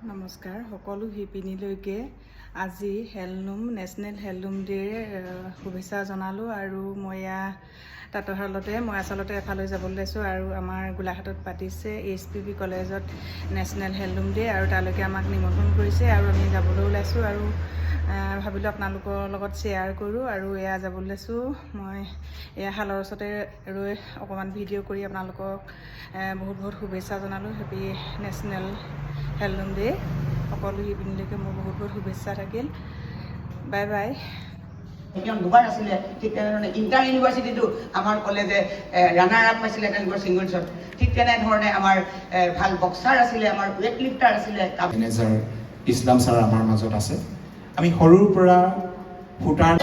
নমস্কাৰ সকলো শিপিনীলৈকে আজি নেশ্যনেল হেণ্ডলুম ডে'ৰ শুভেচ্ছা জনালোঁ। আৰু মই তাঁতৰশালতে মই আচলতে এফালে যাবলৈ লৈছোঁ আৰু আমাৰ গোলাঘাটত পাতিছে HPB কলেজত নেশ্যনেল হেণ্ডলুম ডে' আৰু তালৈকে আমাক নিমন্ত্ৰণ কৰিছে আৰু আমি যাবলৈ ওলাইছোঁ আৰু ভাবিলোঁ আপোনালোকৰ লগত শ্বেয়াৰ কৰোঁ। আৰু যাবলৈ লৈছোঁ মই শালৰ ওচৰতে ৰৈ অকণমান ভিডিঅ' কৰি আপোনালোকক বহুত শুভেচ্ছা জনালোঁ। Happy national handloom day'. সকলো শিপিনীলৈকে মোৰ বহুত শুভেচ্ছা থাকিল। Bye bye. দুবাৰ আছিলে, ঠিক তেনেধৰণে ইণ্টাৰ ইউনিভাৰ্চিটিটো আমাৰ কলেজে ৰানাৰ আপ পাইছিলে তেওঁলোকৰ ছিংগলছত। ঠিক তেনেধৰণে আমাৰ ভাল বক্সাৰ আছিলে, আমাৰ ৱেইট লিফ্টাৰ আছিলে। মেনেজাৰ ইছলাম ছাৰ আমাৰ মাজত আছে। আমি সৰুৰ পৰা সূতাৰ